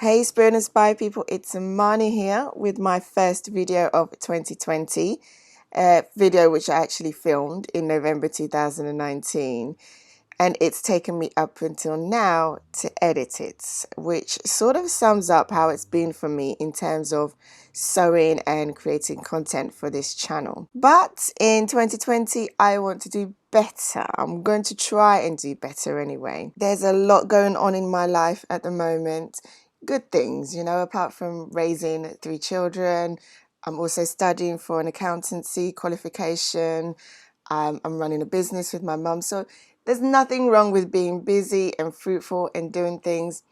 Hey Spirit Inspired people, it's Imani here with my first video of 2020, a video which I actually filmed in November 2019, and it's taken me up until now to edit it, which sort of sums up how it's been for me in terms of sewing and creating content for this channel. But in 2020, I want to do better. I'm going to try and do better anyway. There's a lot going on in my life at the moment. Good things, apart from raising 3 children. I'm also studying for an accountancy qualification. I'm running a business with my mum. So there's nothing wrong with being busy and fruitful and doing things.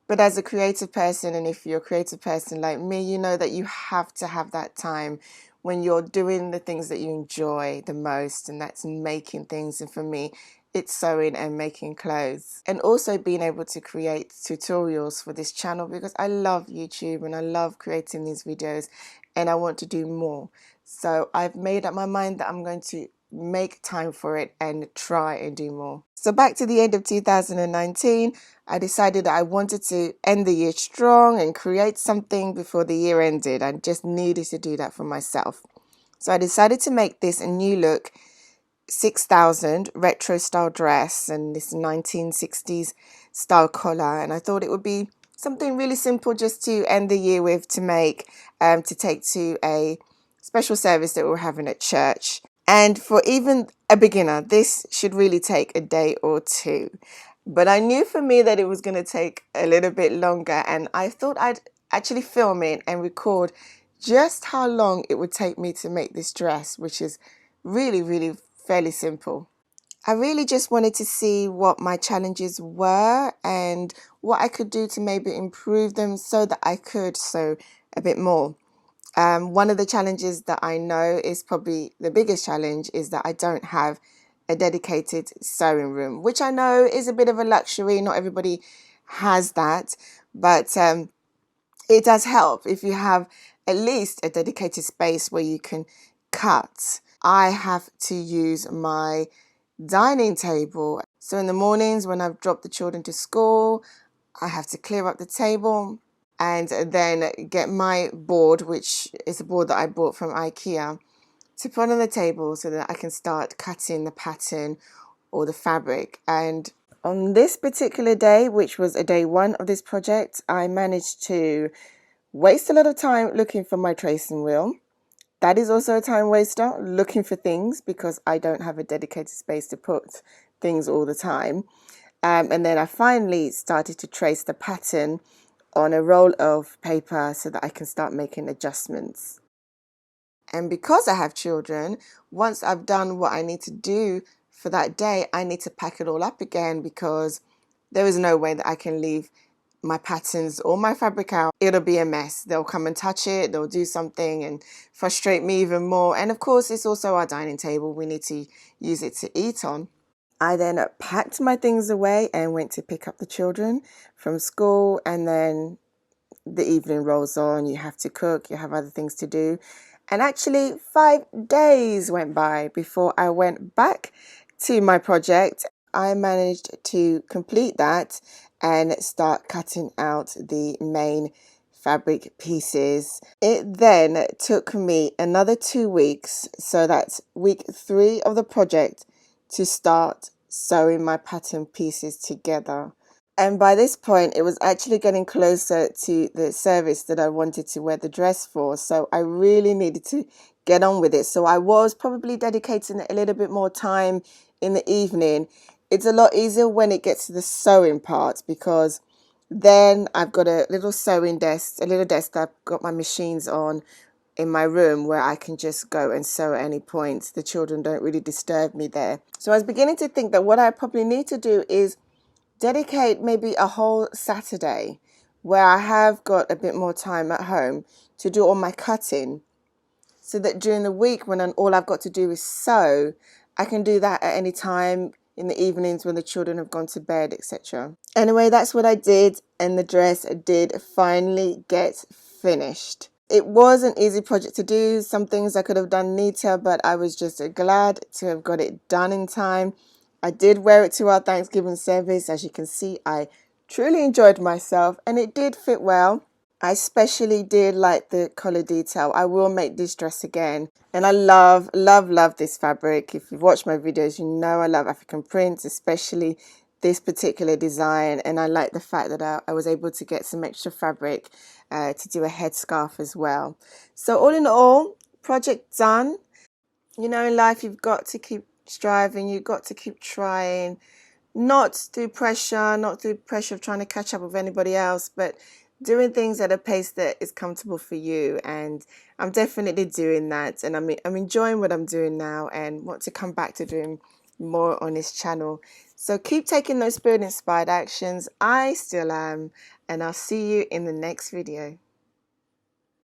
But as a creative person, and if you're a creative person like me, you know that you have to have that time when you're doing the things that you enjoy the most, and that's making things. And for me, it's sewing and making clothes, and also being able to create tutorials for this channel because I love YouTube and I love creating these videos and I want to do more. So I've made up my mind that I'm going to make time for it and try and do more. So back to the end of 2019, I decided that I wanted to end the year strong and create something before the year ended. I just needed to do that for myself. So I decided to make this a new look 6000 retro style dress and this 1960s style collar, and I thought it would be something really simple just to end the year with, to make to take to a special service that we're having at church. And for even a beginner, this should really take a day or two. But I knew for me that it was going to take a little bit longer, and I thought I'd actually film it and record just how long it would take me to make this dress, which is really fairly simple. I really just wanted to see what my challenges were and what I could do to maybe improve them so that I could sew a bit more. One of the challenges that I know is probably the biggest challenge is that I don't have a dedicated sewing room, which I know is a bit of a luxury. Not everybody has that, but it does help if you have at least a dedicated space where you can cut. I have to use my dining table. So in the mornings when I've dropped the children to school, I have to clear up the table and then get my board, which is a board that I bought from IKEA, to put on the table so that I can start cutting the pattern or the fabric. And on this particular day, which was a day one of this project, I managed to waste a lot of time looking for my tracing wheel. That is also a time waster, looking for things, because I don't have a dedicated space to put things all the time. And then I finally started to trace the pattern on a roll of paper so that I can start making adjustments. And because I have children, once I've done what I need to do for that day, I need to pack it all up again because there is no way that I can leave my patterns or my fabric out. It'll be a mess. They'll come and touch it, they'll do something and frustrate me even more. And of course, it's also our dining table. We need to use it to eat on. I then packed my things away and went to pick up the children from school, and then the evening rolls on, you have to cook, you have other things to do. And actually 5 days went by before I went back to my project. I managed to complete that and start cutting out the main fabric pieces. It then took me another 2 weeks, so that's week 3 of the project, to start sewing my pattern pieces together. And by this point, it was actually getting closer to the service that I wanted to wear the dress for. So I really needed to get on with it. So I was probably dedicating a little bit more time in the evening. It's a lot easier when it gets to the sewing part, because then I've got a little sewing desk, a little desk that I've got my machines on in my room where I can just go and sew at any point. The children don't really disturb me there. So I was beginning to think that what I probably need to do is dedicate maybe a whole Saturday where I have got a bit more time at home to do all my cutting, so that during the week when all I've got to do is sew, I can do that at any time in the evenings when the children have gone to bed, etc. Anyway, that's what I did, and the dress did finally get finished. It was an easy project to do. Some things I could have done neater, but I was just glad to have got it done in time. I did wear it to our Thanksgiving service. As you can see, I Truly enjoyed myself, and it did fit well. I especially did like the color detail. I will make this dress again. And I love, love, love this fabric. If you've watched my videos, you know I love African prints, especially this particular design. And I like the fact that I was able to get some extra fabric to do a headscarf as well. So all in all, project done. You know, in life, you've got to keep striving. You've got to keep trying, not through pressure, not through pressure of trying to catch up with anybody else, but doing things at a pace that is comfortable for you. And I'm definitely doing that, and I'm enjoying what I'm doing now and want to come back to doing more on this channel. So keep taking those spirit inspired actions. I still am, and I'll see you in the next video.